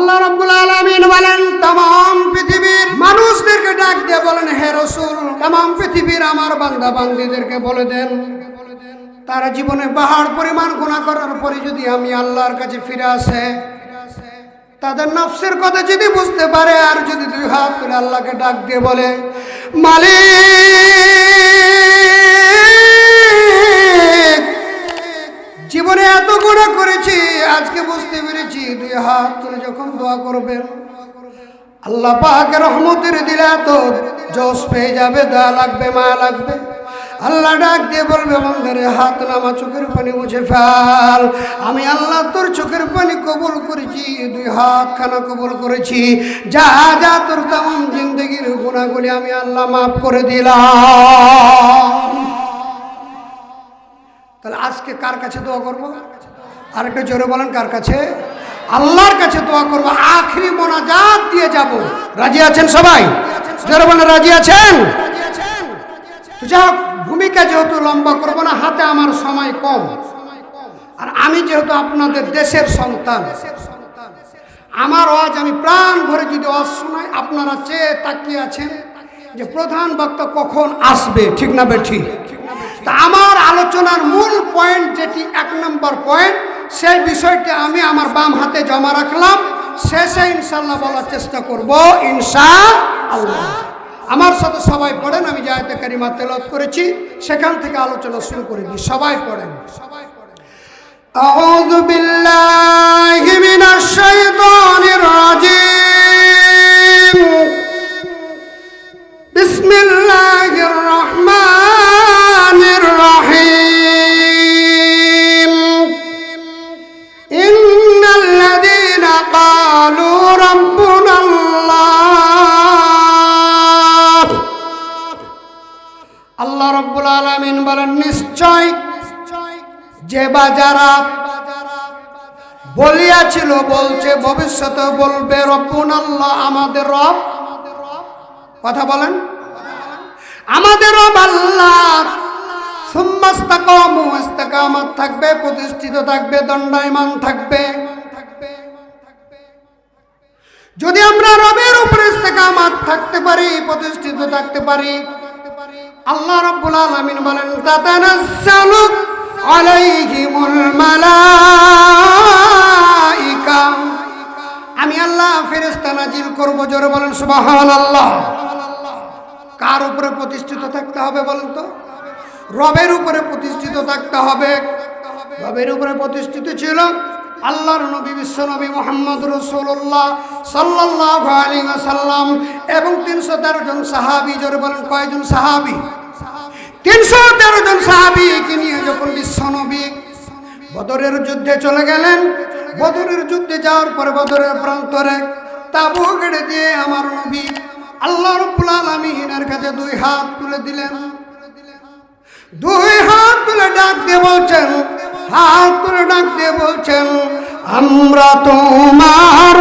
আল্লাহ রাব্বুল আলামিন বলেন तमाम পৃথিবীর মানুষদেরকে ডাক দিয়ে বলেন, হে রাসূল, तमाम পৃথিবীর আমার বান্দা বান্দীদেরকে বলে দেন, তারা জীবনে পাহাড় পরিমাণ গুনাহ করার পরে যদি আমি আল্লাহর কাছে ফিরে আসে, তাদের নফসের কথা যদি বুঝতে পারে, আর যদি দুই হাত তুলে আল্লাহকে ডাক দিয়ে বলে, মালিক, জীবনে এত গুনাহ করেছি, আজকে বুঝতে পেরেছি, দুই হাত তুলে যখন দোয়া করবেন, আল্লাহ পাকের রহমতের দিলে তো জোশ পেয়ে যাবে, দয়া লাগবে, মায়া লাগবে। আল্লাহ ডাক দিয়ে বলবে, বান্দারে হাত নামা, চোখের পানি মুছে ফেল, আমি আল্লাহ তোর চোখের পানি কবুল করেছি, দুই হাত খানা কবুল করেছি, যা যা তোর तमाम জিন্দেগির গুনাহগুলি আমি আল্লাহ মাফ করে দিলাম। তাহলে আজকে কার কাছে দোয়া করবো? আরেকটা জোরে বলেন, কার কাছে? আল্লাহর কাছে দোয়া করবো, আখরি মোনাজাত দিয়ে যাব। রাজি আছেন সবাই? জোরে বলেন, রাজি আছেন? তো যা ভূমিকা যেহেতু লম্বা করবো না, হাতে আমার সময় কম, আর আমি যেহেতু আপনাদের দেশের সন্তান, আমার ওয়াজ আমি প্রাণ ভরে যদি ওয়াজ শোনাই, আপনারা চেয়ে তাকিয়ে আছেন যে প্রধান বক্তা কখন আসবে, ঠিক না বেঠিক? তা আমার আলোচনার মূল পয়েন্ট যেটি 1 নম্বর পয়েন্ট, সেই বিষয়টি আমি আমার বাম হাতে জমা রাখলাম, শেষে ইনশাআল্লাহ বলার চেষ্টা করব ইনশাআল্লাহ। আমার সাথে সবাই পড়েন, আমি যে আয়াতে কারিমা তেলাওয়াত করেছি সেখান থেকে আলোচনা শুরু করে দিই। সবাই পড়েন। আউযু বিল্লাহি মিনাশ শাইতানির রাজিম, বিসমিল্লাহির রহমানির রহিম, ইন্নাল্লাযীনা ক্বালু রাব্বুনাল্লাহ, আল্লাহ রাব্বুল আলামিন বলেন, নিশ্চয় যে বা যারা বলিয়াছিল, বলছে, ভবিষ্যতে বলবে, রব্বুনাল্লাহ, আমাদের রব। কথা বলেন, আমাদের রব আল্লাহ। সুম্মা ইসতাকামু, ইস্তেকামত থাকবে, প্রতিষ্ঠিত থাকবে, দণ্ডায়মান থাকবে। যদি আমরা রবের উপরে ইস্তেকামত থাকতে পারি, প্রতিষ্ঠিত থাকতে পারি, আল্লাহ রাব্বুল আলামিন বলেন, তাতানাজ্জালু আলাইহিমুল মালাইকা, আমি আল্লাহ ফেরেশতা নাজিল করব। জোরে বলেন সুবহানাল্লাহ। কার উপরে প্রতিষ্ঠিত থাকতে হবে বলেন তো? রবের উপরে প্রতিষ্ঠিত থাকতে হবে। রবের উপরে প্রতিষ্ঠিত ছিল আল্লাহর নবী, বিশ্ব নবী মুহাম্মদ রাসূলুল্লাহ সাল্লাল্লাহু আলাইহি ওয়াসাল্লাম এবং 313 জন সাহাবী। জোরে বলেন, কয়জন সাহাবী? 313 জন সাহাবীকে নিয়ে যখন বিশ্ব নবী বদরের যুদ্ধে চলে গেলেন, বদরের যুদ্ধে যাওয়ার পরে বদরের প্রান্তরে তাঁবু গেড়ে দিয়ে আমার নবী আল্লাহ রাব্বুল আলামিনের কাছে 2 হাত তুলে দিলেন। 2 হাত তুলে ডাক দিয়ে বলছেন, হাত তুলে ডাক দিয়ে বলছেন, আমরা তোমার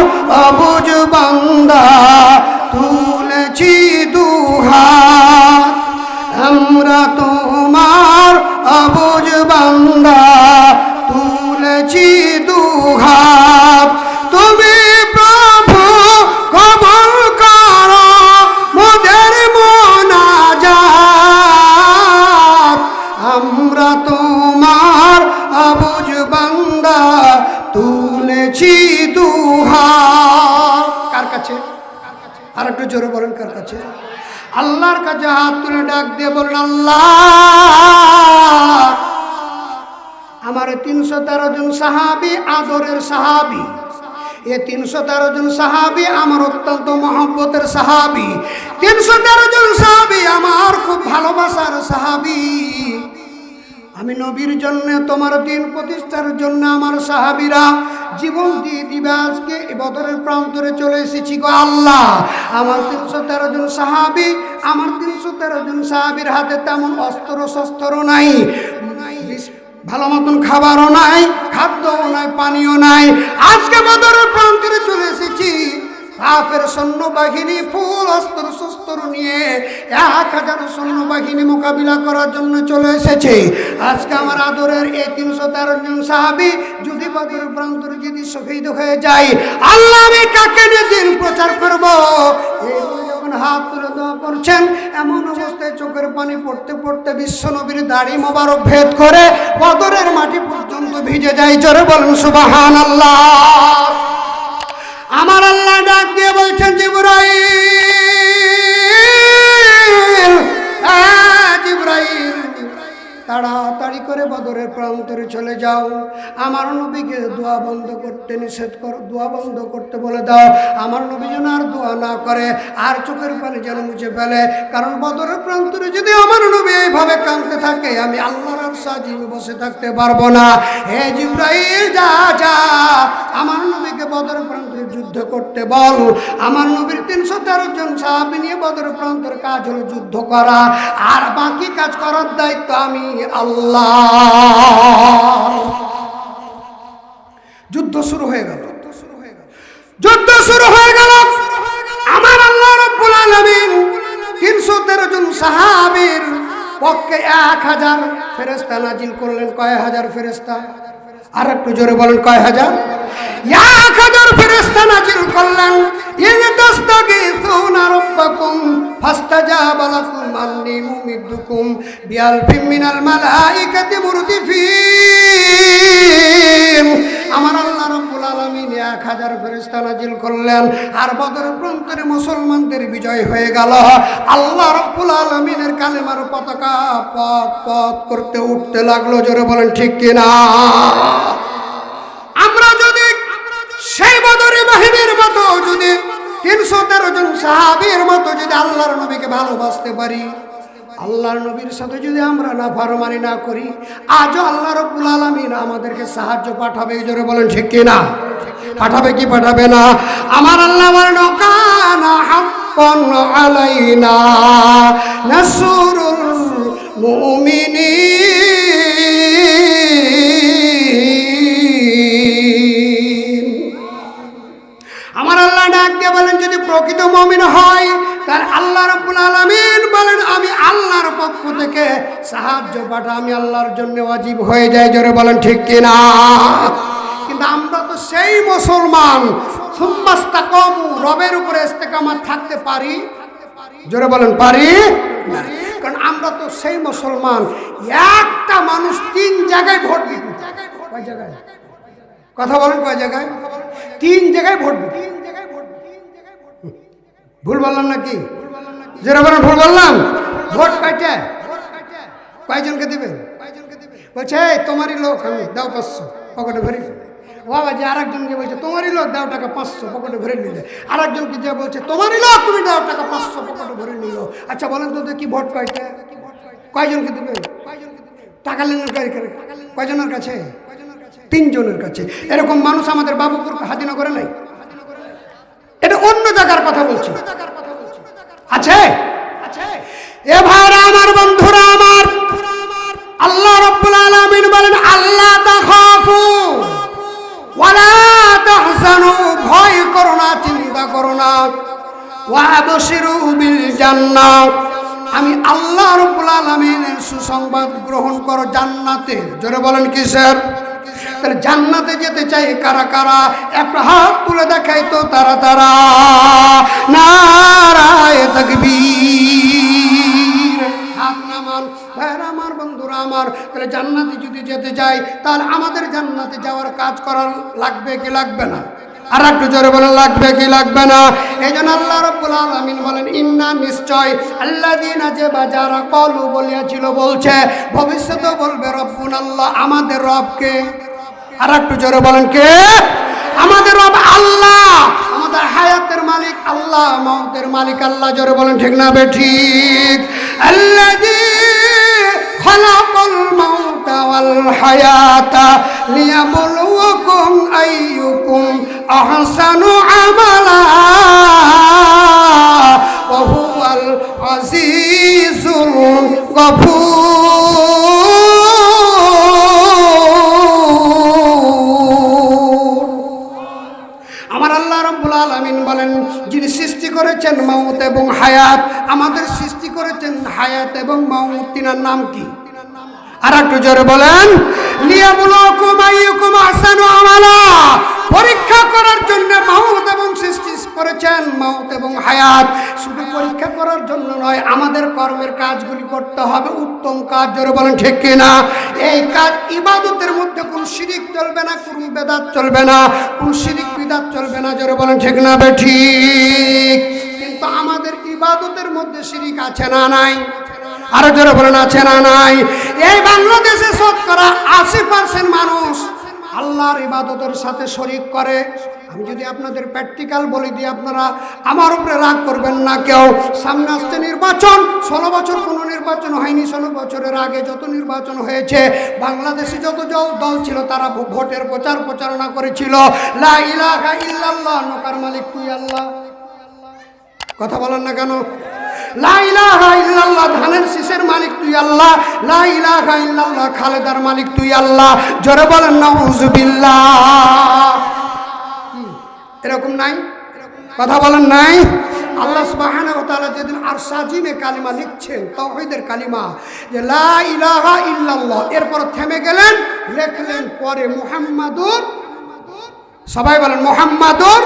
অবুঝ বান্দা, তুলেছি 2 হাত, আমরা তোমার অবুঝ বান্দা, তুলেছি 2 হাত, তুমি প্রভু কবুল করো মোদের মোনাজাত, আমরা তোমার অবুঝ বান্দা, তুলেছি 2 হাত। কার কাছে? আর একটু জোরে বলেন, কার কাছে? আল্লাহর কাছে হাত তুলে ডাক দিয়ে বলেন, আল্লাহ, আমার 313 জন সাহাবী আদরের সাহাবী, এই 313 জন সাহাবী আমার অত্যন্ত মহব্বতের সাহাবী, 313 জন সাহাবী আমার খুব ভালোবাসার সাহাবী। আমি নবীর জন্য, তোমার দিন প্রতিষ্ঠার জন্য আমার সাহাবীরা জীবন দিয়ে দিবে। আজকে বদরের প্রান্তরে চলে এসেছি গো আল্লাহ। আমার 313 জন সাহাবী, আমার 313 জন সাহাবীর হাতে তেমন অস্ত্র শস্ত্র নাই, ভালো মতন খাবারও নাই, খাদ্যও নাই, পানিও নাই। আজকে বদরের প্রান্তরে চলে এসেছি, কাফের সৈন্যবাহিনী ফুল অস্ত্র শস্ত্র নিয়ে 1000 সৈন্যবাহিনী মোকাবিলা করার জন্য চলে এসেছে। আজকে আমার আদরের এই 313 জন সাহাবী যদি বদরের প্রান্তরে যদি শহীদ হয়ে যায়, আল্লাহ আমি দিন প্রচার করব। এই বলে যখন হাত তুলে দোয়া করছেন, এমন অবস্থায় চোখের পানি পড়তে পড়তে বিশ্ব নবীর দাড়ি মোবারক ভেদ করে বদরের মাটি পর্যন্ত ভিজে যায়। জোরে বলুন সুবহানাল্লাহ। আমার আল্লাহ ডাক দিয়ে বলছেন, জিবরাইল, জিবরাইল, তাড়াতাড়ি করে বদরের প্রান্তরে চলে যাও। আমার নবীকে দোয়া বন্ধ করতে নিষেধ করো, দোয়া বন্ধ করতে বলে দাও। আমার নবী যেন আর দোয়া না করে, আর চোখের পানি যেন মুছে ফেলে। কারণ বদরের প্রান্তরে যদি আমার নবী এইভাবে কাঁদতে থাকে, আমি আল্লাহর আর সাজিয়ে বসে থাকতে পারবো না। হে জিবরাইল, যা যা, আমার নবীকে বদরের প্রান্তরে যুদ্ধ করতে বল। আমার নবীর 313 জন সাহাবী নিয়ে বদরের প্রান্তরে কাজ হলো যুদ্ধ করা, আর বাকি কাজ করার দায়িত্ব আমি আল্লাহ। যুদ্ধ শুরু হয়ে গেল, যুদ্ধ শুরু হয়ে গেল। আমার আল্লাহ রাব্বুল আলামিন 313 জন সাহাবীর পক্ষে 1000 ফেরেশতা নাজিল করলেন। কয় হাজার ফেরেশতা? আর একটু জোরে বলেন, কয় হাজার? 1000 ফেরেশতা নাজিল করলেন। ইন তাস্তাগীসুনা রাব্বাকুম ফাস্তাজাবা লাকুম আন্নী মুমিদ্দুকুম বিআলফিন মিনাল মালাইকাতি মুরদিফিন। আমার আল্লাহ রাব্বুল আলামিন 1000 ফেরেশতা নাজিল করলেন, আর বদরের প্রান্তরে মুসলমানদের বিজয় হয়ে গেল। আল্লাহ রাব্বুল আলামিনের কালেমার পতাকা পথ পথ করতে উঠতে লাগলো। জোরে বলেন ঠিক কিনা? আমরা যদি সেই বদরের বাহিনীর মতো, যদি 313 জন সাহাবীর মতো যদি আল্লাহর নবীকে ভালোবাসতে পারি, আল্লাহর নবীর সাথে যদি আমরা নাফরমানি না করি, আজও আল্লাহ রাব্বুল আলামিন আমাদেরকে সাহায্য পাঠাবে। জোরে বলেন ঠিক কিনা? পাঠাবে কি পাঠাবে না? আমার আল্লাহ বলেন, কানা হাক্কান আলাইনা নাসরুল মুমিনিন। আমার আল্লাহ ডাক দিয়ে বলেন, যদি প্রকৃত মুমিন হয়, তাহলে আল্লাহ রাব্বুল আলামিন বলেন, আমি আল্লাহর পক্ষ থেকে সাহায্য পাঠা আমি আল্লাহর জন্য ওয়াজিব হয়ে যায়। জোরে বলেন ঠিক কিনা? কিন্তু আমরা তো সেই মুসলমান, সুম্মাস্তাকামু, রবের উপরে ইস্তেকামাত থাকতে পারি? জোরে বলেন পারি না। কারণ আমরা তো সেই মুসলমান, একটা মানুষ 3 জায়গায় ভোট দিত। কয় জায়গায়? কথা বলেন, কয় জায়গায়? 3 জায়গায় ভোট দিত। ভুল বললাম নাকি? জোরে বলেন ভুল বললাম? ভোট কয়টা? কয়জনকে দিবেন? বলছে তোমারই লোক, আমি দাও 500, পকেটে ভরে। বাবা যে আরেকজনকে বলছে তোমারই লোক, দাও টাকা 500, পকেটে ভরে নিলে। আরেকজনকে যে বলছে তোমারই লোক, তুমি দাও টাকা 500, পকেটে ভরে নিল। আচ্ছা বলেন তো কি ভোট কয়টা? কয়জনকে দিবেন? টাকা লেনের কয়জনের কাছে? 3 জনের কাছে। এরকম মানুষ আমাদের বাবুপুর হাদিনগরে নাই। এটা অন্য জায়গার কথা বলছি। আছে? এ ভাইরা আমার, বন্ধুরা আমার, আল্লাহ রাব্বুল আলামিন বলেন, আল্লাহ তাখাফু ওয়ালা তাহজানু, ভয় করো না, চিন্তা করো না। ওয়া আবশিরু বিল জান্নাহ, আমি আল্লাহ রাব্বুল আলামিনের সুসংবাদ গ্রহণ করো জান্নাতের। জোরে বলেন কিসের? তাহলে জান্নাতে যেতে চাই কারা কারা? একটা হাত তুলে দেখাই তো তারা তারা। নারায়ে তাকবীর। হাত নামান ভাইরা আমার, বন্ধুরা আমার। তাহলে জান্নাতে যদি যেতে চাই, তাহলে আমাদের জান্নাতে যাওয়ার কাজ করা লাগবে কি লাগবে না? আর একটু জোরে বলেন, লাগবে কি লাগবে না? এই জন্য আল্লাহ রাব্বুল আলামিন বলেন, ইন্না, নিশ্চয়, আল্লাযীনা, যে বাজারা, কলু বলিয়াছিল, বলছে, ভবিষ্যতে বলবে, রব্বুন আল্লাহ, আমাদের রবকে। আর একটু জোরে বলেন কে? আমাদের রব আল্লাহ, আমাদের হায়াতের মালিক আল্লাহ, মওতের মালিক আল্লাহ। জোরে বলেন ঠিক না বেঠিক? আল্লাযী খালাকাল মাউতা ওয়াল হায়াতা লিয়াবলুয়াকুম আইয়ুকুম আহসানু আমালা ওয়া হুয়াল আজিজুল গফুর। আমার আল্লাহ রাব্বুল আলামিন বলেন, যিনি সৃষ্টি করেছেন মাউত এবং হায়াত, আমাদের সৃষ্টি করেছেন হায়াত এবং মাউত, তিনার নাম কি? আর একটু জোরে বলেন। লিয়াবলুয়াকুম আইয়ুকুম আহসানু আমালা, পরীক্ষা করার জন্য মাউত এবং সৃষ্টি দিয়েছেন মাউত এবং হায়াত, শুধু পরীক্ষা করার জন্য নয়, আমাদের কর্মের কাজগুলি করতে হবে উত্তম কাজ। জোরে বলেন ঠিক কিনা? এই কাজ ইবাদতের মধ্যে কোন শিরিক চলবে না, কোন বেদাত চলবে না, কোন শিরিক বিদাত চলবে না। জোরে বলেন ঠিক না ঠিক? কিন্তু আমাদের ইবাদতের মধ্যে শিরিক আছে না নাই? আরো জোরে বলেন আছে না নাই? এই বাংলাদেশে শতকরা 80% মানুষ আল্লাহর ইবাদতের সাথে শরিক করে। আমি যদি আপনাদের প্র্যাকটিক্যাল বলে দিই, আপনারা আমার উপরে রাগ করবেন না কেউ। সামনে আসছে নির্বাচন, 16 বছর কোনো নির্বাচন হয়নি, 16 বছরের আগে যত নির্বাচন হয়েছে বাংলাদেশে যত দল ছিল তারা ভোটের প্রচারণা করেছিল, লা ইলাহা ইল্লাল্লাহ, নৌকার মালিক তুই আল্লাহ। কথা বলেন না কেন? লা ইলাহা ইল্লাল্লাহ, ধানের শীষের মালিক তুই আল্লাহ। লা ইলাহা ইল্লাল্লাহ, খালেদার মালিক তুই আল্লাহ। জোরে বলেন নাউযুবিল্লাহ। এরকম নাই? কথা বলেন নাই? আল্লাহ সুবহানাহু ওয়া তাআলা যেদিন আরশাজিমে কালিমা লিখছেন, তাওহীদের কালিমা, যে লা ইলাহা ইল্লাল্লাহ, এরপর থেমে গেলেন, লিখলেন পরে মুহাম্মাদুর, সবাই বলেন মুহাম্মাদুর।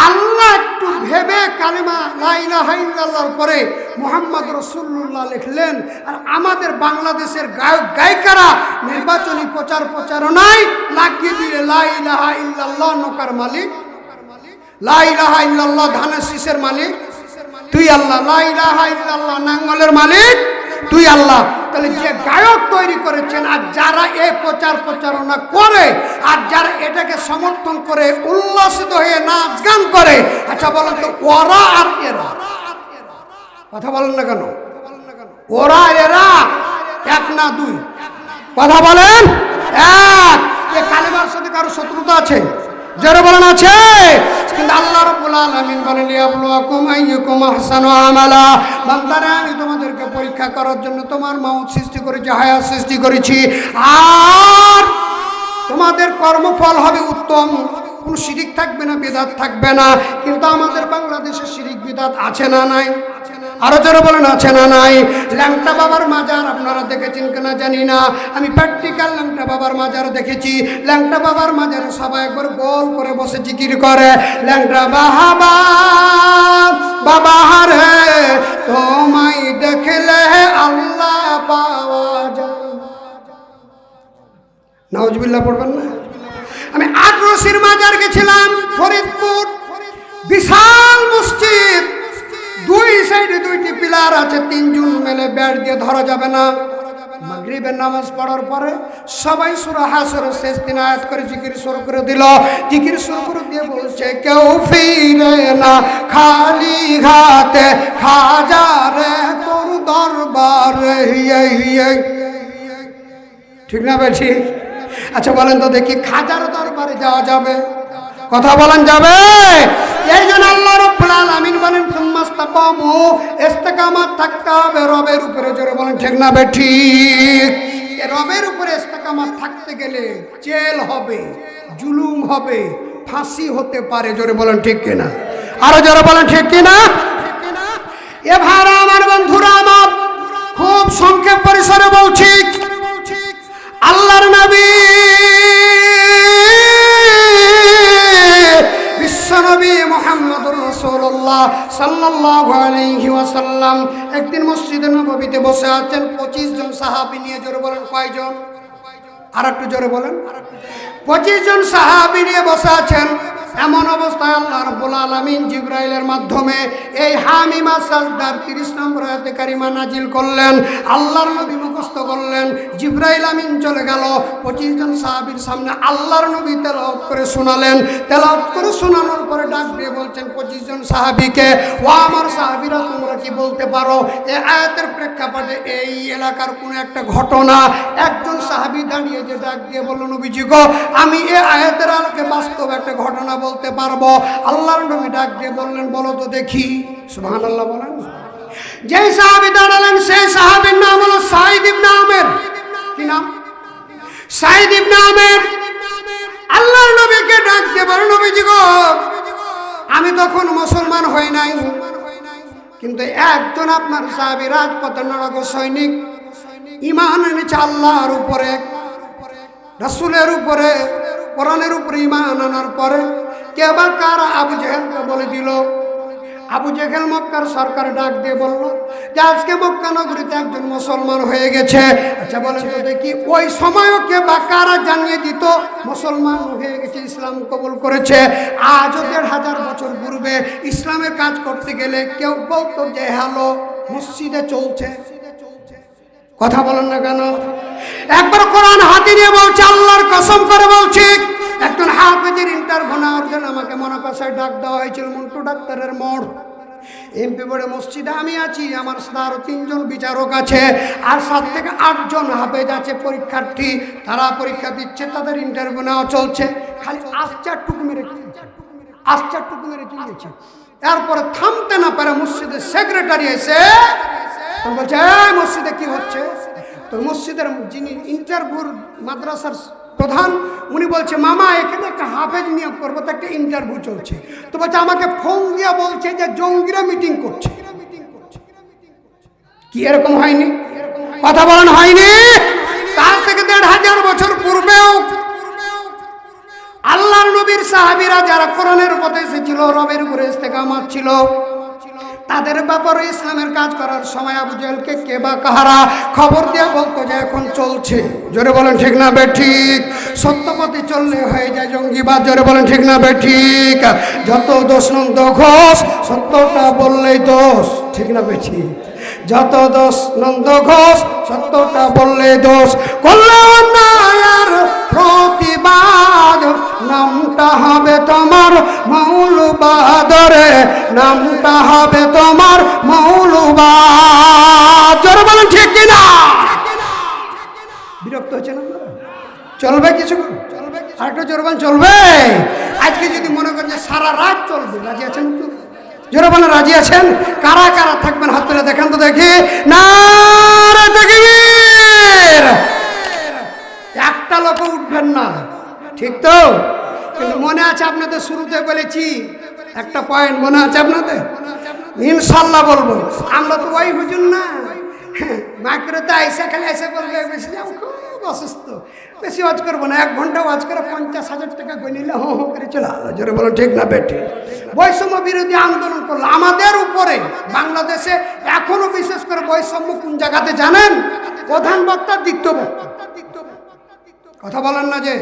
আল্লাহ একটু ভেবে কালিমা লা ইলাহা ইল্লাল্লাহর পরে মুহাম্মদ রাসূলুল্লাহ লিখলেন। আর আমাদের বাংলাদেশের গায়ক গায়িকারা নির্বাচনী প্রচারণায় লাগিয়ে দিলে লা ইলাহা ইল্লাল্লাহ, নৌকার মালিক, লা ইলাহা ইল্লাল্লাহ, ধানের শীষের মালিক তুই আল্লাহ, লা ইলাহা ইল্লাল্লাহ, নাঙ্গলের মালিক তুই আল্লাহ। তাহলে যে গায়ক তৈরি করেছেন আর যারা এই প্রচারণা করে আর যারা এটাকে সমর্থন করে উল্লাসিত হয়ে নাচ গান করে, আচ্ছা বলেন তো ওরা আর এরা, কথা বলেন না কেন? ওরা এরা এক না দুই? কথা বলেন এক। এই কালিমার সাথে কারো শত্রুতা আছে? যারা বলেন আছে। কিন্তু আল্লাহ রাব্বুল আলামিন বলেন লিয়াবলুয়াকুম আইয়ুকুম আহসানু আমালা, বান্দারা আমি তোমাদেরকে পরীক্ষা করার জন্য তোমার মাউত সৃষ্টি করেছি, হায়াত সৃষ্টি করেছি, আর তোমাদের কর্মফল হবে উত্তম, কোন শিরিক থাকবে না, বিদআত থাকবে না। কিন্তু আমাদের বাংলাদেশে শিরিক বিদআত আছে না নাই? আরো যারা বলেন আছে না নাই? ল্যাংটা বাবার মাজার আপনারা দেখেছেন কিনা জানি না, আমি প্র্যাকটিক্যাল ল্যাংটা বাবার মাজার দেখেছি। ল্যাংটা বাবার মাজারে সবাই একবার গোল করে বসে জিকির করে, ল্যাংটা বাবা বাবা রে তোমায় দেখলে আল্লাহ পাওয়া যায়। নাউজুবিল্লাহ পড়বেন না? আমি আটরশির মাজার গেছিলাম, ফরিদপুর, বিশাল মসজিদ, দুই সাইডে দুইটি পিলার আছে, তিনজন মেলে ব্যাট দিয়ে ধরা যাবে না। মাগরিবের নামাজ পড়ার পরে সবাই সূরা হাসরের শেষ 3 আয়াত করে জিকির শুরু করে দিল। জিকির শুরু করে দিয়ে বলছে কেউ ফিরে না খালি হাতে, খাজা রে তোর দরবারে। ঠিক না বেঠি? আচ্ছা বলেন তো দেখি, খাজার দরবারে যাওয়া যাবে? কথা বলেন যাবে? এই জন্য আল্লাহ রাব্বুল আলামিন বলেন সুম্মাস্তাকামু, ইস্তেকামাত থাকতে হবে রবের উপরে। জোরে বলেন ঠিক না বেঠিক? রবের উপরে ইস্তেকামাত থাকতে গেলে জেল হবে, জুলুম হবে, ফাঁসি হতে পারে। জোরে বলেন ঠিক কিনা? আরো জোরে বলেন ঠিক কিনা? এ ভাইরা আমার, বন্ধুরা আমার, খুব সংক্ষেপ পরিসরে বলছি, আল্লাহর নবী বিশ্বনবী মুহাম্মদুর রাসূলুল্লাহ সাল্লাল্লাহু আলাইহি ওয়াসাল্লাম একদিন মসজিদে নববীতে বসে আছেন 25 জন সাহাবী নিয়ে। জোরে বলেন কয়জন? আর একটু জোরে বলেন। 25 জন সাহাবী নিয়ে বসে আছেন। এমন অবস্থায় আল্লাহ রাব্বুল আলামিন জিবরাইলের মাধ্যমে এই হামিমা সাজদার 30 নম্বর আয়াতে কারিমা নাজিল করলেন। আল্লাহর নবী মুখস্থ করলেন, জিবরাইল আমিন চলে গেল 25 জন সাহাবীর সামনে আল্লাহর নবী তেলাওয়াত করে শোনালেন। তেলাওয়াত করে শোনানোর পরে ডাক দিয়ে বলছেন 25 জন সাহাবীকে, ও আমার সাহাবীরা, তোমরা কি বলতে পারো এই আয়াতের প্রেক্ষাপটে এই এলাকার কোন একটা ঘটনা? একজন সাহাবী দাঁড়িয়ে যে ডাক দিয়ে বলল, নবীজি গো, আমি এই আয়াতের আলোকে বাস্তব একটা ঘটনা বলতে পারবো। আল্লাহর নবী ডাক দিয়ে বললেন, বলো তো দেখি। সুবহানাল্লাহ বলেন। যেই সাহাবী দাঁড়ালেন সেই সাহাবীর নাম হলো সাঈদ ইবনে আমের। কি নাম? সাঈদ ইবনে আমের। আল্লাহর নবীকে ডাক দিয়ে বলল, নবীজি গো, আমি তখন মুসলমান হই নাই, কিন্তু একজন আপনার সাহাবী রাজপথের নরক সৈনিক ঈমান এনেছে আল্লাহর উপরে, রাসূলের উপরে, কোরআনের উপরে ঈমান আনার পরে কে বা কারা আবু জেহেলকে বলে বলে দিল। আবু জেহেল মক্কার সরকার ডাক দিয়ে বলল যে আজকে মক্কা নগরীতে একজন মুসলমান হয়ে গেছে। আচ্ছা বলেন তো দেখি ওই সময়ও কে বা কারা জানিয়ে দিত মুসলমান হয়ে গেছে, ইসলাম কবুল করেছে? আজও 1500 বছর পূর্বে ইসলামের কাজ করতে গেলে কেউ বলতো যে হ্যালো মসজিদে চলছে। কথা বলেন না কেন? একবার কোরআন হাতে নিয়ে বলছে, আল্লাহর কসম করে বলছি, একজন হাফেজের ইন্টারভিউ নেওয়ার জন্য আমাকে মনাকাশায় ডাক দেওয়া হয়েছিল মন্টু ডাক্তারের মোড় এমপি বোর্ডে মসজিদে আমি আছি, আমার সাথে আরো 3 জন বিচারক আছে, আর 7 থেকে 8 জন হাফেজ আছে পরীক্ষার্থী, তারা পরীক্ষা দিচ্ছে, তাদের ইন্টারভিউ নেওয়া চলছে। খালি আশ্চারটুকু মেরে চিনিয়েছে। তারপরে থামতে না পারে মসজিদের সেক্রেটারি এসে বলছে এই মসজিদে কি হচ্ছে? তো মসজিদের যিনি ইন্টারভিউর মাদ্রাসার প্রধান উনি বলছে মামা এখানে একটা হাফেজ নিয়োগ করবো, তো একটা ইন্টারভিউ চলছে। তো বলছে আমাকে ফোন দিয়ে বলছে যে জঙ্গিরা মিটিং করছে। কি এরকম হয়নি? কথা বলেন হয়নি? তার থেকে 1500 বছর পূর্বেও আল্লাহর নবীর সাহাবীরা যারা কোরআনের উপরে এসেছিল, রবের উপরে ইস্তেকামত ছিল, তাদের ব্যাপারে ইসলামের কাজ করার সময় আবু জেহেলকে কে বা কাহারা খবর দিয়ে বলতো যে এখন চলছে। জোরে বলেন ঠিক না বেঠিক? সত্যপথে চললে হয়ে যায় জঙ্গিবাদ। জোরে বলেন ঠিক না বেঠিক? যত দোষ নন্দ ঘোষ, সত্যটা বললেই দোষ। ঠিক না বেঠিক? যত দোষ নন্দ ঘোষ, সত্যটা বললে দোষ। করলে অন্যায়ের প্রতিবাদ, নামটা হবে তোমার মৌলবাদ রে, নামটা হবে তোমার মৌলবাদ। জোরে বলেন ঠিক কিনা? বিরক্ত হচ্ছে না? চলবে কিছু? আর একটু জোরে বলেন চলবে? আজকে যদি মনে করেন যে সারা রাত চলবে, রাজি আছেন? জোরে বলেন রাজি আছেন? কারা কারা থাকবেন হাত তুলে দেখেন তো দেখি। নারে তাকবীর! একটা লোক উঠবেন না, ঠিক তো? কিন্তু মনে আছে আপনাদের শুরুতে বলেছি একটা পয়েন্ট, মনে আছে আপনাদের? ইনশাল্লাহ বলবো। আমরা তো ওই হুজুর না, মাইক্রোতে আইসা খালি এসে বলবে বেশি খুব অসুস্থ, বেশি ওয়াজ করবো না, 1 ঘন্টা ওয়াজ করে 50,000 টাকা গনিলে হো হো করে চলে আলো। জোরে বলো ঠিক না বেঠি? বৈষম্য বিরোধী আন্দোলন করলো আমাদের উপরে। বাংলাদেশে এখনো বিশেষ করে বৈষম্য কোন জায়গাতে জানেন? প্রধান বক্তা, দ্বিতীয় বক্তা। কথা বলেন না যে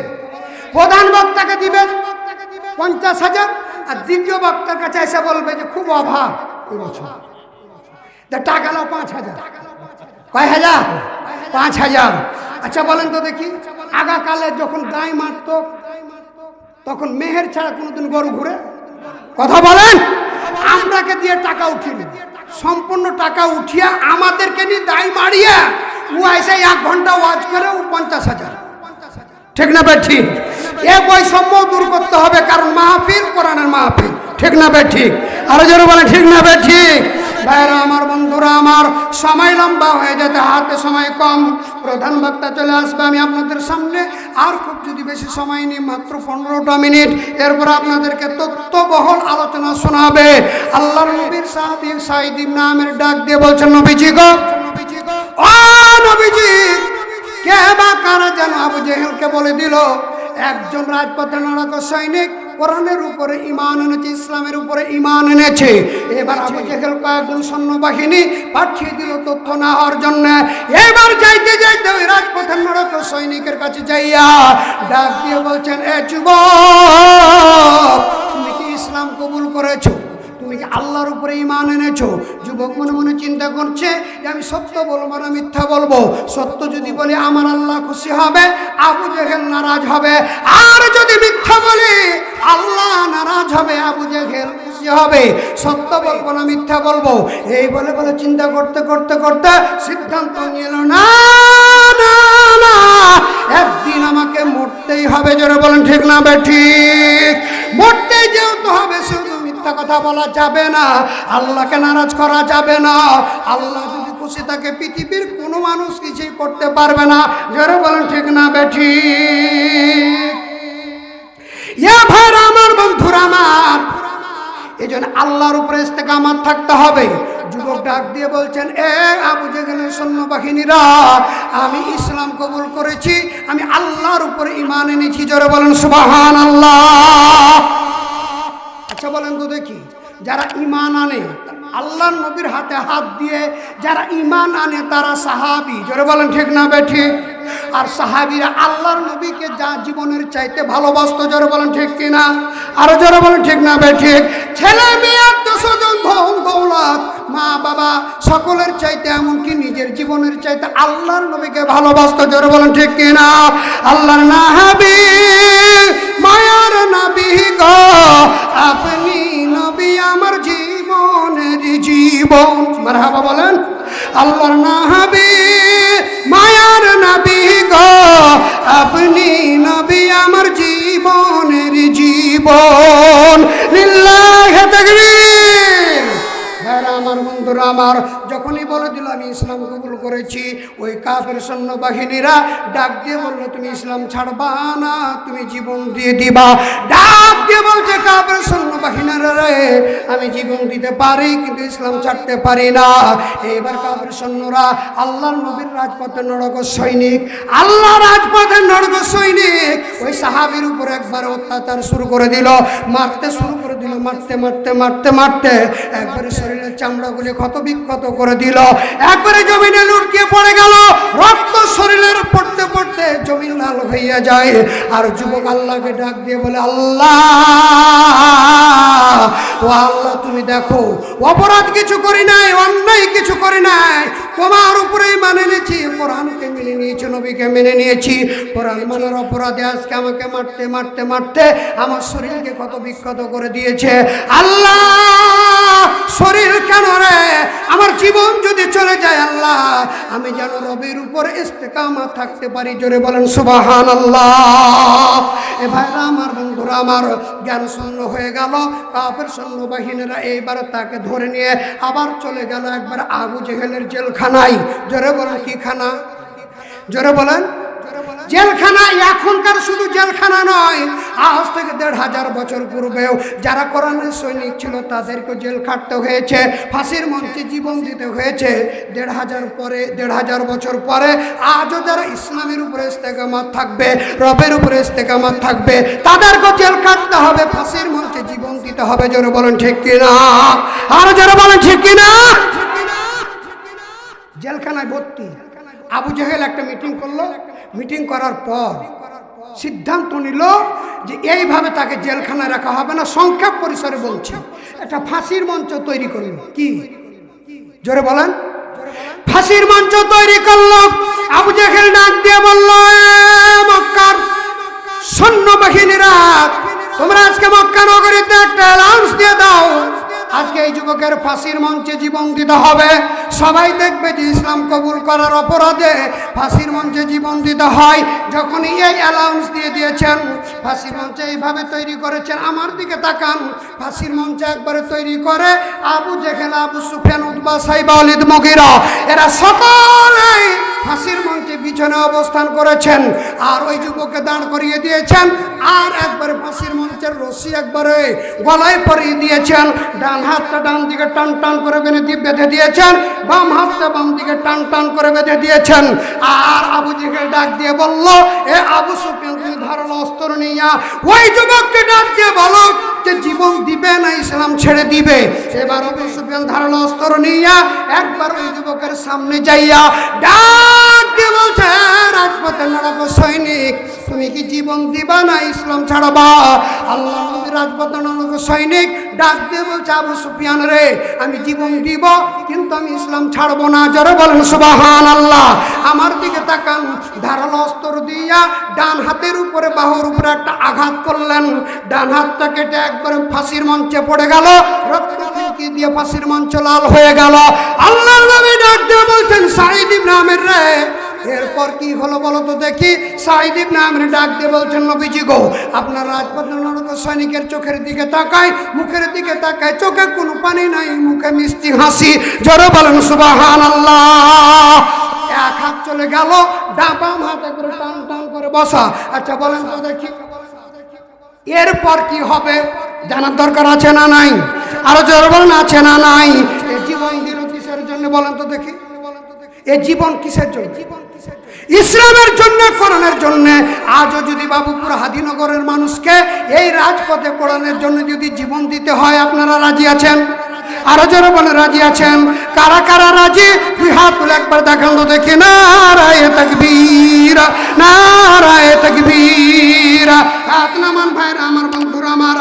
প্রধান বক্তাকে দিবেন 50,000 আর দ্বিতীয় বক্তার কাছে এসে বলবে যে খুব অভাব এই বছর, টাকা নাও 5,000। কয় হাজার? 5,000। আচ্ছা বলেন তো দেখি, আগাকালে যখন গাই মারত তখন মেহের ছাড়া কোনোদিন গরু ঘুরে? কথা বলেন। আমরাকে দিয়ে টাকা উঠিয়ে নিন, সম্পূর্ণ টাকা উঠিয়ে আমাদেরকে নিয়ে দায় মারিয়ে ও এসে 1 ঘন্টা ওয়াজ করে ও 50,000। ঠিক না ভাই? ঠিক। এ বৈষম্য দূর করতে হবে, কারণ মাহফিল কোরআনের মাহফিল। ঠিক না ভাই? ঠিক। আরো জোরে বলেন ঠিক না ভাই? ঠিক। ভাইরা আমার, বন্ধুরা আমার, সময় লম্বা হয়ে যেতে হাতে সময় কম। প্রধান বক্তা চলে আসবে আমি আপনাদের সামনে, আর খুব যদি বেশি সময় নিই মাত্র 15টা মিনিট। এরপর আপনাদেরকে তথ্যবহল আলোচনা শোনাবে। আল্লাহর নবীর সাহাবী সাঈদ ইবনে আমির ডাক দিয়ে বলছেন নবীজি গো, ও নবীজি, কে বা কারা যেন আবু জেহেলকে বলে দিল একজন রাজপথে লড়াকু সৈনিক কোরআনের উপরে ঈমান এনেছে, ইসলামের উপরে ঈমান এনেছে। এবার আবু জেহেল কয়েকজন সৈন্যবাহিনী পাঠিয়ে দিল তথ্য নেওয়ার জন্য। এবার যাইতে যাইতে ওই রাজপথের লড়াকু সৈনিকের কাছে যাইয়া ডাক দিয়ে বলছেন, এ যুবক, তুমি কি ইসলাম কবুল করেছো? তুমি কি আল্লাহর উপরে ঈমান এনেছো? যুবক মনে মনে চিন্তা করছে যে আমি সত্য বলবো না মিথ্যা বলবো। সত্য যদি বলি আমার আল্লাহ খুশি হবে, আবু জেহেল নারাজ হবে, আর যদি মিথ্যা বলি আল্লাহ নারাজ হবে, আবু জেহেল খুশি হবে। সত্য বলবো না মিথ্যা বলবো, এই বলে বলে চিন্তা করতে করতে করতে সিদ্ধান্ত নিল না না না, একদিন আমাকে মরতেই হবে। জোরে বলেন ঠিক না বেঠিক? মরতেই যেহেতু হবে, শুধু মিথ্যা কথা বলা যাবে না, আল্লাহকে নারাজ করা যাবে না। আল্লাহ যদি খুশি থাকে পৃথিবীর কোনো মানুষ কিছুই করতে পারবে না। জোরে বলেন ঠিক না বেঠিক? ইয়া ভাইরা আমার, বন্ধুরা আমার, এই জন্য আল্লাহর উপরে ইস্তেকামত থাকতে হবে। যুবক ডাক দিয়ে বলছেন, এ আবু জেহেলের সৈন্যবাহিনীরা, আমি ইসলাম কবুল করেছি, আমি আল্লাহর উপরে ঈমান এনেছি। জোরে বলেন সুবহানাল্লাহ। আচ্ছা আচ্ছা বলেন তো দেখি, যারা ঈমান আনে আল্লাহর নবীর হাতে হাত দিয়ে যারা ঈমান আনে তারা সাহাবী, জোরে বলেন ঠিক না বেঠিক? আর সাহাবীরা আল্লাহর নবীকে যা জীবনের চাইতে ভালোবাসতো, জোরে বলেন ঠিক কিনা? আরো জোরে বলেন ঠিক না বেঠিক? ছেলে মেয়ে আত্মস্বজন ধন দৌলত মা বাবা সকলের চাইতে এমনকি নিজের জীবনের চাইতে আল্লাহর নবীকে ভালোবাসতো, জোরে বলেন ঠিক কিনা? আল্লাহর নবী মায়ার নবী গো, আপনি নবী আমার জীবনের জীবন, মারহাবা বলেন। আল্লাহর নবী মায়ার নবী গো, আপনি নবী আমার জীবনের জীবন, লিল্লাহি তাকবীর। আমার বন্ধুরা আমার, যখনই বলে দিল আমি ইসলাম কবুল করেছি, ওই কাফের সৈন্যবাহিনীরা ডাক দিয়ে বললো তুমি ইসলাম ছাড়বা না, তুমি জীবন দিয়ে দিবা। ডাক দিয়ে বলছে কাফের সৈন্যবাহিনীরা রে, আমি জীবন দিতে পারি কিন্তু ইসলাম ছাড়তে পারি না। এইবার কাফের সৈন্যরা আল্লাহর নবীর রাজপথে নড়ক সৈনিক, আল্লাহ রাজপথে নড়ক সৈনিক ওই সাহাবীর উপর একবার অত্যাচার শুরু করে দিল, মারতে শুরু করে দিল, মারতে মারতে মারতে মারতে একবারে শরীরের চামড়াগুলি ক্ষত বিক্ষত করে দিল, একবারে জমিনে লুটিয়ে পড়ে গেল, রক্ত শরীরের পড়তে পড়তে জমিন লাল হইয়া যায়। আর যুবক আল্লাহকে ডাক দিয়ে বলে আল্লাহ, ও আল্লাহ তুমি দেখো অপরাধ কিছু করি নাই, অন্যায় কিছু করি নাই, তোমার উপরেই মানে নিয়েছি, কোরআনকে মেনে নিয়েছি, নবীকে মেনে নিয়েছি, কোরআন মানার অপরাধে আজকে আমাকে মারতে মারতে মারতে আমার শরীরকে ক্ষত বিক্ষত করে দিয়েছে। আল্লাহ শরীর কেন রে, আমার জীবন যদি চলে যায় আল্লাহ, আমি যেন রবের উপর ইস্তেকামত থাকতে পারি, জোরে বলেন সুবহানাল্লাহ। এ ভাইরা আমার, বন্ধুরা আমার, জ্ঞান শূন্য হয়ে গেল। কাফের সৈন্যবাহিনীরা এইবার তাকে ধরে নিয়ে আবার চলে গেল একবার আবু জেহেলের জেলখানায়, জোরে বলেন কি খানা? জোরে বলেন জেলখানা। এখনকার শুধু জেলখানা নয়, আজ থেকে ১৫০০ বছর পূর্বেও যারা কোরআনের সৈনিক ছিল তাদেরকে জেল খাটতে হয়েছে, ফাঁসির মঞ্চে জীবন দিতে হয়েছে। ১৫০০ বছর পরে আজও যারা ইসলামের উপরে ইস্তেকামত থাকবে, রবের উপরে ইস্তেকামত থাকবে, তাদেরকে জেল কাটতে হবে, ফাঁসির মঞ্চে জীবন দিতে হবে, জোরে বলেন ঠিক কিনা? আরো জোরে বলেন ঠিক কিনা? জেলখানায় ভর্তি। আবু জেহেল একটা মিটিং করলো, মিটিং করার পর সিদ্ধান্ত নিল যে এইভাবে তাকে জেলখানায় রাখা হবে না, সংক্ষেপ পরিসরে বলছি, একটা ফাঁসির মঞ্চ তৈরি করলো। কি? জোরে বলেন। ফাঁসির মঞ্চ তৈরি করলো। আবু জেহেল ডাক দিয়ে বলল, মক্কার সৈন্যবাহিনীরা, তোমরা আজকে মক্কা নগরীতে একটা অ্যালাউন্স দিয়ে দাও, আজকে এই যুবকের ফাঁসির মঞ্চে জীবন দিতে হবে। সবাই দেখবে যে ইসলাম কবুল করার অপরাধে ফাঁসির মঞ্চে জীবন দিতে হয়। যখনই এই অ্যালাউন্স দিয়ে দিয়েছেন, ফাঁসির মঞ্চে এইভাবে তৈরি করেছেন, আমার দিকে তাকান, ফাঁসির মঞ্চে একবারে তৈরি করে আবু জেহেল, আবু সুফিয়ান, উতবা, সাইবা, ওয়ালিদ, মুগীরা এরা সকলেই ফাঁসির মঞ্চে পিছনে অবস্থান করেছেন। আর ওই যুবককে দাঁড় করিয়ে দিয়েছেন, আর একবারে ফাঁসির মঞ্চের রশি একবারে গলায় পরিয়ে দিয়েছেন। ডান হাতটা ডান দিকে টান টান করে বেঁধে দিয়েছেন, বাম হাতটা বাম দিকে টান টান করে বেঁধে দিয়েছেন। আর আবু জেহেল ডাক দিয়ে বলল, এ আবু সুফিয়ান, তুমি ধারালো অস্ত্র নিয়া ওই যুবককে ডাক দিয়ে বলো যে জীবন দিবে না ইসলাম ছেড়ে দিবে। এবার আবু সুফিয়ান ধারালো অস্ত্র নিয়া একবার ওই যুবকের সামনে যাইয়া ডাক দিয়ে বলছে, রাজপথে লড়াবো সৈনিক, তুমি কি জীবন দিবা না ইসলাম ছাড়বা? আল্লাহ নবী রাজপথে লড়াবো সৈনিক ডাক দিয়ে বলছে, আবু সুফিয়ান রে, আমি জীবন দিব কিন্তু আমি ইসলাম ছাড়বো না, জোরে বলেন সুবহানাল্লাহ। আমার দিকে তাকান, ধারালো অস্ত্র দিয়া ডান হাতের উপরে বাহুর উপরে একটা আঘাত করলেন, ডান হাতটা কেটে একবারে ফাঁসির মঞ্চে পড়ে গেল, রক্ত ফুঁকি দিয়ে ফাঁসির মঞ্চ লাল হয়ে গেল। আল্লাহর নবী ডাক দিয়ে বলছেন, সাঈদ ইবনে আমির রে, এরপর কি হলো বলো তো দেখি। সাঈদ ইবনে আমির ডাক দিয়ে বলছেন, নবীজি গো, আপনার রাজপথে নরক সৈনিকের চোখের দিকে তাকায়, মুখের দিকে তাকায়, চোখে কোনো পানি নাই, মুখে মিষ্টি হাসি, জোরে বলেন সুবহানাল্লাহ। এক হাত চলে গেল, বাম হাতে করে টান টান করে বসা। আচ্ছা বলেন তো দেখি, এরপর কি হবে জানার দরকার আছে না নাই? আরো জোরে বলেন, আছে না নাই? এই জীবন দিল কিসের জন্য বলেন তো দেখি? এই জীবন কিসের জন্য? ইসলামের জন্য, কোরআনের জন্য। আজও যদি বাবুপুর হাদিনগরের মানুষকে এই রাজপথে কোরআনের জন্য যদি জীবন দিতে হয়, আপনারা রাজি আছেন? আরো জোরে বলে রাজি আছেন? কারা কারা রাজি? দুই হাত তুলে একবার দেখান তো দেখি। নারায়ে তাকবীর, নারায়ে তাকবীর। হাত নামান ভাইরা আমার, বন্ধুরা আমার।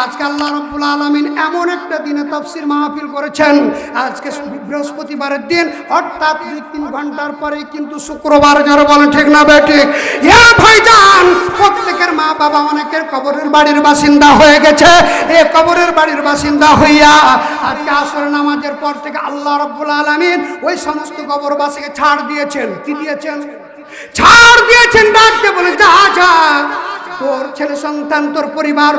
আজকে আল্লাহ রাব্বুল আলামিন এমন একটা দিনে তাফসীর মাহফিল করেছেন। আজকে বৃহস্পতিবারের দিন, অর্থাৎ 2-3 ঘন্টার পরে কিন্তু শুক্রবার। যারা বলেন ঠিক না বেঠিক? ইয়া ভাইজান, প্রত্যেকের মা বাবা অনেকের কবরের বাড়ির বাসিন্দা হয়ে গেছে। এই কবরের বাড়ির বাসিন্দা হইয়া আজকে আসর নামাজের পর থেকে আল্লাহ রাব্বুল আলামিন ওই সমস্ত কবরবাসীকে ছাড় দিয়েছেন। কি দিয়েছেন? ছাড় দিয়েছেন। ডাকতে বলে, যা যা, তোর ছেলে সন্তান, তোর পরিবার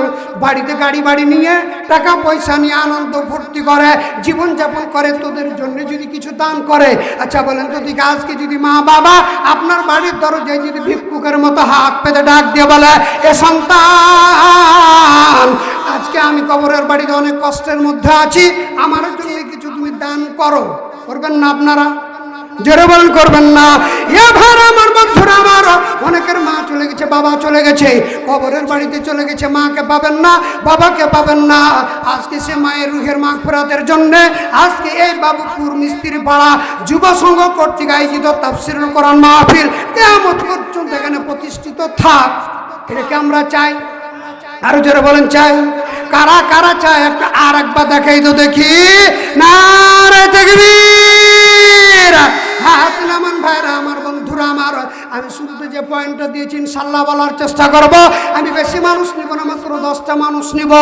বাড়িতে গাড়ি বাড়ি নিয়ে টাকা পয়সা নিয়ে আনন্দ ফুর্তি করে জীবনযাপন করে, তোদের জন্য যদি কিছু দান করে। আচ্ছা বলেন তো দিকে, আজকে যদি মা বাবা আপনার বাড়ির দরজায় যদি ভিক্ষুকের মতো হাত পেতে ডাক দিয়ে বলে, এ সন্তান, আজকে আমি কবরের বাড়িতে অনেক কষ্টের মধ্যে আছি, আমার জন্য কিছু তুমি দান করো, করবেন না আপনারা? জোরে বলেন করবেন না? এ ভাই আমার, বন্ধুরা আমার, অনেকের মা চলে গেছে, বাবা চলে গেছে, কবরের বাড়িতে চলে গেছে, মাকে পাবেন না, বাবাকে পাবেন না। আজকে সে মায়ের রুহের মাগফিরাতের জন্য আজকে এই বাবুপুর মিস্ত্রি পাড়া যুব সংঘ কর্তৃক আয়োজিত তাফসীরুল কোরআন মাহফিল কিয়ামত পর্যন্ত এখানে প্রতিষ্ঠিত থাক। এটাকে আমরা চাই। আরো জোরে বলেন চাই? কারা কারা চায় একটা আর একবার দেখাই তো দেখি। নারে তাকবীর। হাত নামান ভাইরা আমার, বন্ধুরা আমার। আমি শুরুতে যে পয়েন্টটা দিয়েছি ইনশাআল্লাহ বলার চেষ্টা করব। আমি বেশি মানুষ নিব না, মাত্র 10টা মানুষ নিব।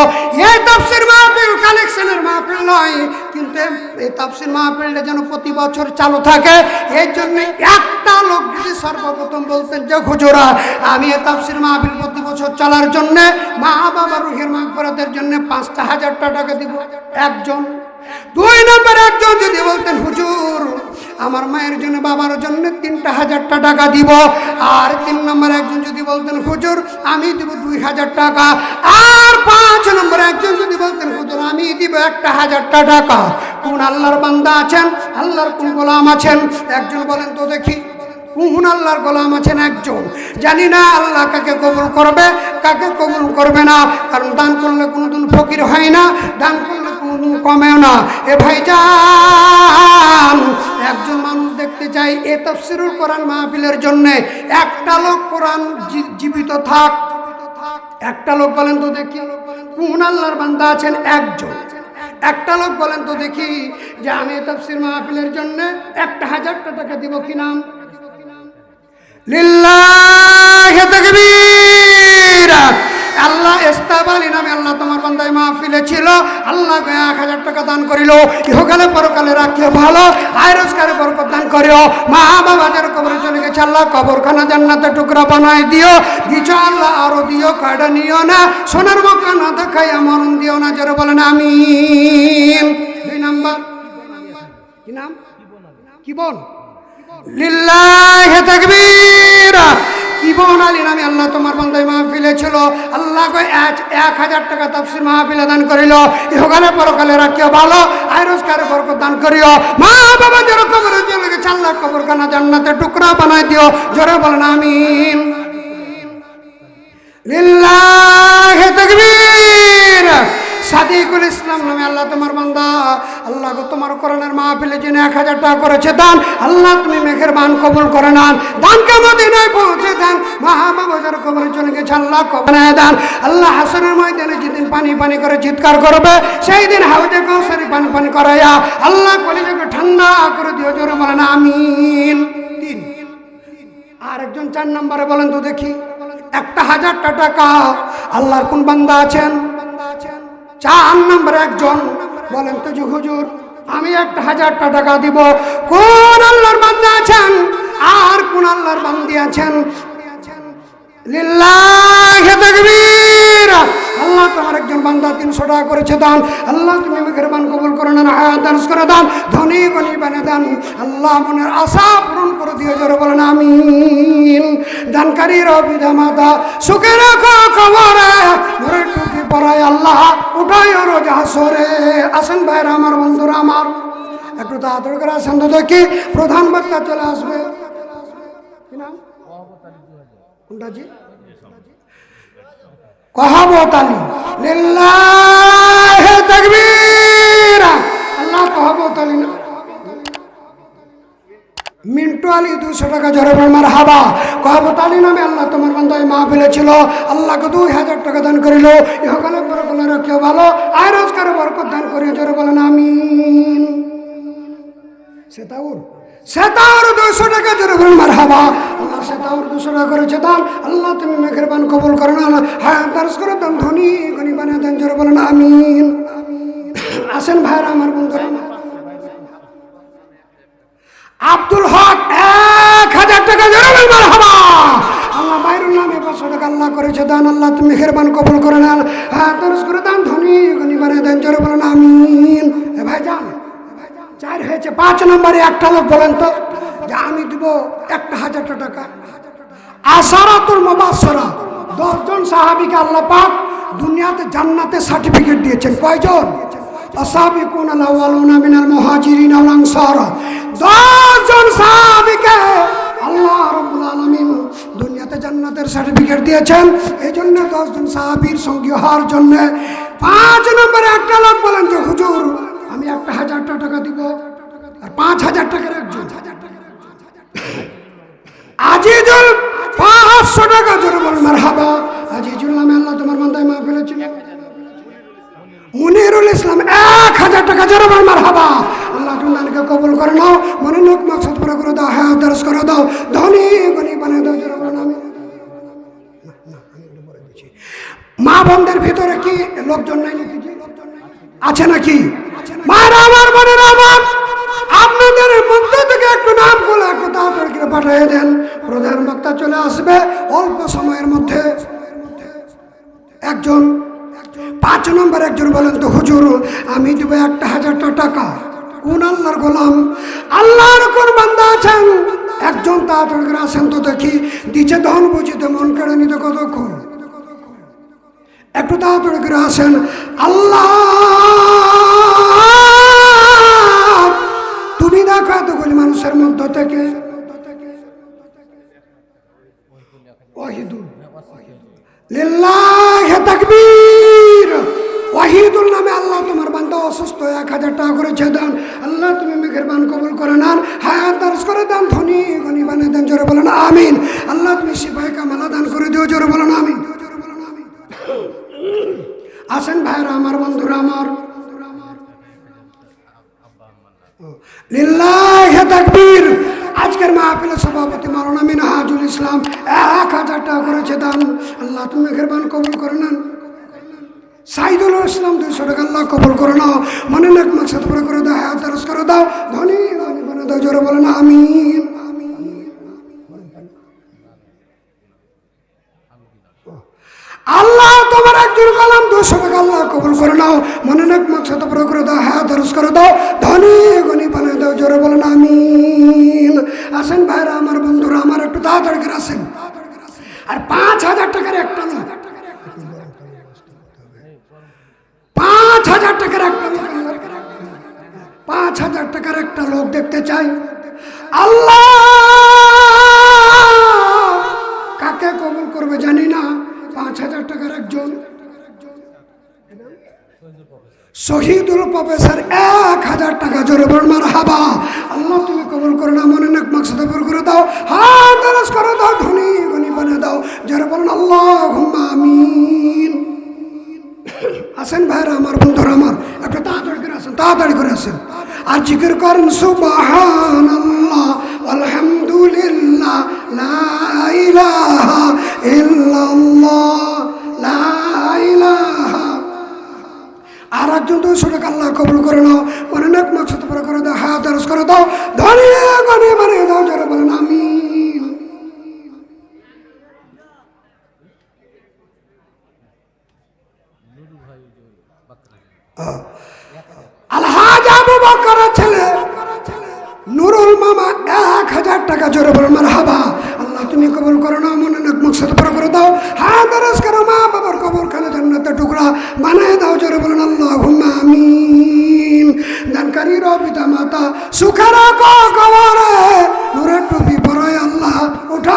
এই তাফসীর মাহফিল কালেকশনের মাহফিল নয়, কিন্তু এই তাফসীর মাহফিলটা যেন প্রতি বছর চালু থাকে। এর জন্য একটা লোক যদি সর্বপ্রথম বলতেন যে হুজুরা, আমি এই তাফসীর মাহফিল প্রতি বছর চলার জন্য মা বাবা রুহের মাগফিরাতের জন্য 5,000 টাকা দিব, একজন। 2 নম্বর একজন যদি বলতেন হুজুর, আমার মায়ের জন্য বাবার জন্য 3,000 টাকা দিব। আর 3 নম্বর একজন যদি বলতেন হুজুর, আমি দিব 2,000 টাকা। আর 5 নম্বর একজন যদি বলতেন হুজুর, আমি দিব 1,000 টাকা। কোন আল্লাহর বান্দা আছেন? আল্লাহর কোন গোলাম আছেন? একজন বলেন তো দেখি। কোন আল্লাহর গোলাম আছেন? একজন। জানি না আল্লাহ কাকে কবুল করবে, কাকে কবুল করবে না, কারণ দান করলে কোনোদিন ফকির হয় না, দান করলে কোনোদিন কমেও না। এ ভাইজান, একজন মানুষ দেখতে চাই এ তাফসীরুল কোরআন মাহফিলের জন্য একটা লোক কোরআন জীবিত থাক। একটা লোক বলেন তো দেখি। কোন আল্লাহর বান্দা আছেন? একজন। একটা লোক বলেন তো দেখি যে আমি তাফসীর মাহফিলের জন্য 1,000 টাকা দিব। কি নাম? লিল্লাহি তাকবীর। আল্লাহ ইস্তাবালি নামে আল্লাহ তোমার বান্দায় মাহফিলে ছিল, আল্লাহ 1,000 টাকা দান করিল। ইহকালে পরকালে রাখিও ভালো, আয় রোজগারে বরকত দান করিও। মা বাবা যারা কবরে চলে গেছে, আল্লাহ কবরখানা জান্নাতের টুকরা বানাই দিও। দিছো আল্লাহ, আরো দিও, কাটা নিও না, সোনার মক্কা না দেখাইয়া মরণ দিও না। যারা বলেন আমিন। 2 নাম্বার কি নাম? কি বল? লিল্লাহি তাকবীর। ইবন আলী নামে আল্লাহ তোমার বান্দায় মাহফিলে ছিল, আল্লাহ 1,000 টাকা তাফসীর মাহফিলে দান করিল। ইহকালে পরকালে রাখিও ভালো, আয় রোজগারে বরকত দান করিও। মা বাবা যারা কবরে চলে গেছে, আল্লাহ কবরখানা জান্নাতের টুকরা বানাই দিও। জোরে বলেন আমিন। লিল্লাহি তাকবীর। সাদিকুল ইসলাম নামে আল্লাহ তোমার বান্দা, আল্লাহ তোমার কোরআনের মাহফিলে যিনি 1,000 টাকা করেছে দান, আল্লাহ তুমি মেহেরবান কবুল করে নেন। দানকে মদিনায় পৌঁছে দেন। মা বাবা যারা কবরে চলে গেছে, আল্লাহ কবরে দেন। আল্লাহ হাসরের ময়দানে যেদিন পানি পানি করে চিৎকার করবে, সেই দিন হাউজে কাউসারে পানি পানি করাইয়া আল্লাহ কলিজাকে ঠান্ডা করে দিও। জোরে বলেন আমিন। 3। আর একজন 4 নম্বরে বলেন তো দেখি। 1,000 টাকা আল্লাহর কোন বান্দা আছেন? 4 নম্বরে একজন বলেন তো যে হুজুর, আমি 1,000 টাকা দিব। কোন আল্লাহর বান্দা আছেন? আর কোন আল্লাহর বান্দি আছেন? লিল্লাহি তাকবীর। আল্লাহ তোমার একজন বান্দা 300 টাকা করেছে দান, আল্লাহ তুমি মেহেরবান কবুল করে নেন, হায়াত দারাজ করে দান, ধনী গনি বানিয়ে দেন। আল্লাহ মনের আশা পূরণ করে দিও। জোরে বলেন আমিন। দানকারীর পিতা মাতা সুখে রাখো কবরে, ঘরে টুপি পরায় আল্লাহ উঠাই রোজ হাসরে। আসেন ভাইরা আমার, বন্ধুরা আমার, একটু তাড়াতাড়ি করে আসেন তো দেখি। প্রধান বক্তা চলে আসবে। কি নাম? কোনটা জি? কহাবত আলী। লিল্লাহি তাকবীর। আল্লাহ কহাবত আলী না, মিন্টু আলী 200 টাকা জোরে বল মারহাবা। কহাবত আলী নামে আল্লাহ তোমার বান্দা এই মাহফিলে ছিল, আল্লাহকে 2000 টাকা দান করিল। ইহকালে পরকালে রাখিও ভালো, আয় রোজগারে বরকত দান করিও, জোরে বলেন আমিন। সেতাউর 200 টাকা জোরে বলেন মারহাবা। আল্লাহ সেতাউর 200 টাকা করেছে দান, আল্লাহ তুমি মেহেরবান কবুল করো না, হ্যাঁ দরজ করে দান, ধনী গনি বানিয়ে দেন, জোরে বলেন আমিন। আসেন ভাইরা আমার বন্ধুরা, আব্দুল হক 1000 টাকা জোরে বলেন মারহাবা। আল্লাহ বাইরুল নামে 500 টাকা আল্লাহ করেছে দান, আল্লাহ তুমি মেহেরবান কবুল করে নেন, হ্যাঁ দরজ করে দান, ধনী গনি বানিয়ে দেন, জোরে বলেন আমিন। এ ভাই যান 4 হয়েছে, 5 নম্বরে একটা লোক বলেন তো যে আমি দিব 1000 টাকা। আশারাতুল মুবাশশারা 10 জন সাহাবীকে আল্লাহ পাক দুনিয়াতে জান্নাতে সার্টিফিকেট দিয়েছেন। কয়জন? আসাবিকুন আল-আউয়ালুনা মিনাল মুহাজিরিন ওয়াল আনসার। 10 জন সাহাবীকে আল্লাহ রাব্বুল আলামিন দুনিয়াতে জান্নাতের সার্টিফিকেট দিয়েছেন। এই জন্য 10 জন সাহাবীর সঙ্গী হওয়ার জন্য 5 নম্বরে একটা লোক বলেন যে হুজুর আমি 1000 টাকা দিব, আর 5000 টাকার একজন আজিজুল 500 টাকা জোরে বলেন মারহাবা। আজিজুল নামে আল্লাহ তোমার বান্দায় মাহফিলে ছিল। মুনিরুল ইসলাম 1000 টাকা জোরে বলেন মারহাবা। আল্লাহ তোমাকে কবুল করে নাও, মনে লোক মাকসাদ পুরো করে দাও, হ্যাঁ দরজ করে দাও, ধনী গনি বানিয়ে দাও, জোরে বলেন আমিন। মা বোনদের ভিতরে কি লোকজন নাই নাকি? আছে নাকি? মায়েরা আমার, বোনেরা আমার, আপনাদের মধ্য থেকে একটু নাম বলে একটু তাড়াতাড়ি করে পাঠিয়ে দেন, প্রধান বক্তা চলে আসবে অল্প সময়ের মধ্যে। একজন 5 নম্বর একজন বলেন তো হুজুর আমি দেব 1000 টাকা। কোন আল্লাহর গোলাম? আল্লাহর কোন বান্দা আছেন? একজন তাড়াতাড়ি করে আসেন তো দেখি, দিচ্ছে ধন বুঝিতে মন কেড়ে নিতে কতক্ষণ, একটু তাড়াতাড়ি করে আসেন। আল্লাহ তুমি দেখো এতগুলি মানুষের মধ্য থেকে ওয়াহিদুল, লিল্লাহি তাকবীর। ওয়াহিদুল নামে আল্লাহ তোমার বান্দা অসুস্থ, 1000 টাকা করেছে দান, আল্লাহ তুমি মেহেরবান কবুল করে নেন, হ্যাঁ দরজ করে দান, ধনী গনি বানিয়ে দেন, জোরে বলেন আমিন। আল্লাহ তুমি সিপাহী কামালা দান করে দিও, জোরে বলেন আমিন। আসেন ভাইরা আমার, বন্ধুরা আমার, লিল্লাহি তাকবীর। আজকের মাহফিলের সভাপতি মাওলানা মিনহাজুল ইসলাম 1000 টাকা করেছে দান, আল্লাহ তুমি মেহেরবান কবুল করে নেন। সাইদুল ইসলাম 200 টাকা আল্লাহ কবুল করে নাও, মনে নাক মাকসাদ পুরো করে দাও, হ্যাঁ দরজ করে দাও, ধনী গনি বানিয়ে দাও, জোরে বলেন আমিন। আল্লাহ তোমার একজন কালাম 200 টাকা আল্লাহ কবুল করে নাও, মনে নাক মাকসাদ পুরো করে দাও, হ্যাঁ দরজ করে দাও, ধনী গনি বানিয়ে দাও, জোরে বলেন আমিন। আসেন ভাইরা আমার, বন্ধুরা আমার, একটু তাড়াতাড়ি করে আসেন। আর 5000 টাকার একটা লোক, 5000 টাকার একটা লোক, 5000 টাকার একটা লোক দেখতে চাই। আল্লাহ কাকে কবুল করবে জানি না, 5000 টাকার একজন শহীদুল প্রফেসর 1000 টাকা জোরে বলেন মারহাবা। আল্লাহ তুমি কবুল করো না, মনে নাক মাকসাদ পুরো করে দাও, হ্যাঁ দরজ করে দাও, ধনী গনি বানিয়ে দাও, জোরে বলেন আল্লাহুম্মা আমিন। আসেন ভাইরা আমার, বন্ধুরা আমার, একটু তাড়াতাড়ি করে আসেন, তাড়াতাড়ি করে আসেন। আর জিকির করেন সুবহানাল্লাহ আলহামদুলিল্লাহ লা ইলাহা ইল্লাল্লাহ লা ইলাহা। আর একজন 200 টাকা আল্লাহ কবুল করে নাও, মনে নাক মাকসাদ পুরো করে দাও, হ্যাঁ দরজ করে দাও, ধনী গনি বানিয়ে দাও, জোরে বলেন আমিন। আলহাজ আবু বকরের ছেলে নুরুল মামা 1000 টাকা জোরে বলেন মারহাবা। আল্লাহ তুমি কবুল করো না, মনে নাক মাকসাদ পুরো করে দাও, হ্যাঁ দরজ করো, মা বাবার কবরখানে জান্নাতের টুকরা বানিয়ে দাও, জোরে বলেন আল্লাহুম্মা আমিন। দানকারীর পিতা মাতা সুখে রাখো, কবরে নূরের টুপি পরায় আল্লাহ উঠে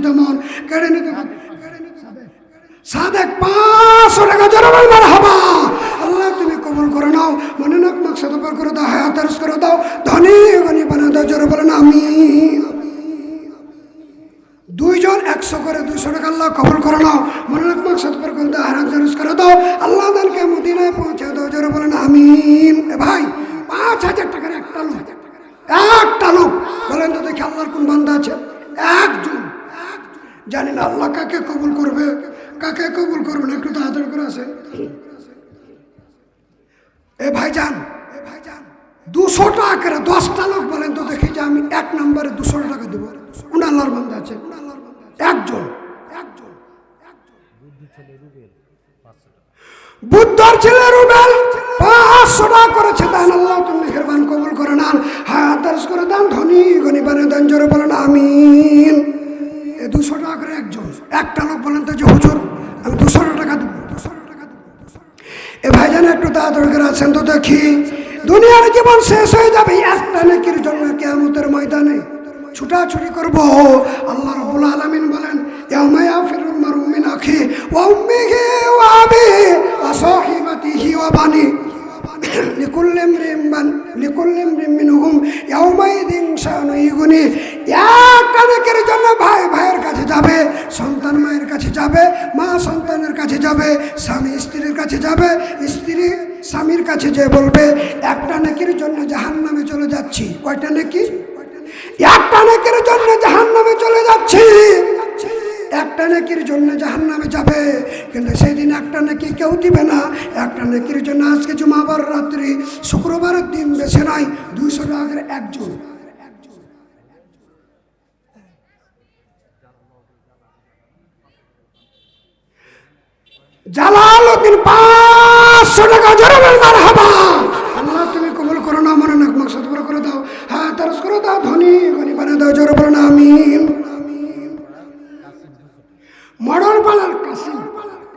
বাঞ্ছিত মন কেড়ে নিতে সাদেক 500 টাকা জোরে বল মারহাবা। আল্লাহ তুমি কবুল করে নাও, মনে নাক মাকসাদ পার করে দাও, হায়াত দারাজ করে দাও, ধনী গনি বানা দাও, জোরে বলেন আমিন। দুইজন 100 করে 200 টাকা আল্লাহ কবুল করে নাও, মনে নাক মাকসাদ পার করে দাও, হায়াত দারাজ করে দাও, আল্লাহ দানকে মদিনায় পৌঁছে দাও, জোরে বলেন আমিন। এ ভাই 5000 টাকার একটা লোক বলেন তো দেখি আল্লাহর কোন বান্দা আছে? একজন। জানি না আল্লাহ কাকে কবুল করবে কাকে কবুল করবে না, একটু তাড়াতাড়ি করে আসে। এ ভাইজান 200 টাকা করে 10টা লোক বলেন তো দেখি যে আমি 1 নম্বরে 200 টাকা দেবো। কোন আল্লাহর বান্দা আছে? একজন। বুদ্ধর ছেলে রুবেল 500 টাকা করেছে দান। আল্লাহ তুমি মেহেরবান কবুল করে নেন, হায়াত দারাজ করে দেন, ধনী গনি বানিয়ে দেন, জোরে বলেন আমিন। এই 200 টাকা করে একজন। একটা লোক বলেন তো যে হুজুর আমি 200 টাকা দেবো। এ ভাইজান একটু তাড়াতাড়ি করে আছেন তো দেখি। দুনিয়ার জীবন শেষ হয়ে যাবে একটা নেকির জন্য কিয়ামতের ময়দানে ছুটাছুটি করব। আল্লাহ রাব্বুল আলামিন বলেন ইয়াউমা ইয়াফিরুল মারউ মিন আখি ওয়া উম্মিহি ওয়া আবিহি ওয়া সাহিবাতিহি ওয়া বানি লিকুল্লি ইমরিন মিনহুম ইয়াউমাইযিন শাআনুন ইগুনি। একটা নেকির জন্য ভাই ভাইয়ের কাছে যাবে, সন্তান মায়ের কাছে যাবে, মা সন্তানের কাছে যাবে, স্বামী স্ত্রীর কাছে যাবে, স্ত্রী স্বামীর কাছে যে বলবে একটা নেকির জন্য জাহান্নামে চলে যাচ্ছি। কয়টা নেকি? একটা নেকির জন্য জাহান্নামে চলে যাচ্ছি। একটা নেকির জন্য জাহান্নামে যাবে, কিন্তু সেই দিন একটা নেকি কেউ দিবে না। একটা নেকির জন্য আজকে জুমাবার রাত্রি শুক্রবারের দিন বেছে নাই 200 টাকা করে একজন। জালালউদ্দিন 500 টাকা জোরে বল মারহাবা। আল্লাহ তুমি কবুল করো না, মনে নাক মাকসাদ পুরো করে দাও, হায়াত দারাজ করে দাও, ধনী গনি বানিয়ে দাও, জোরে বলো না আমিন।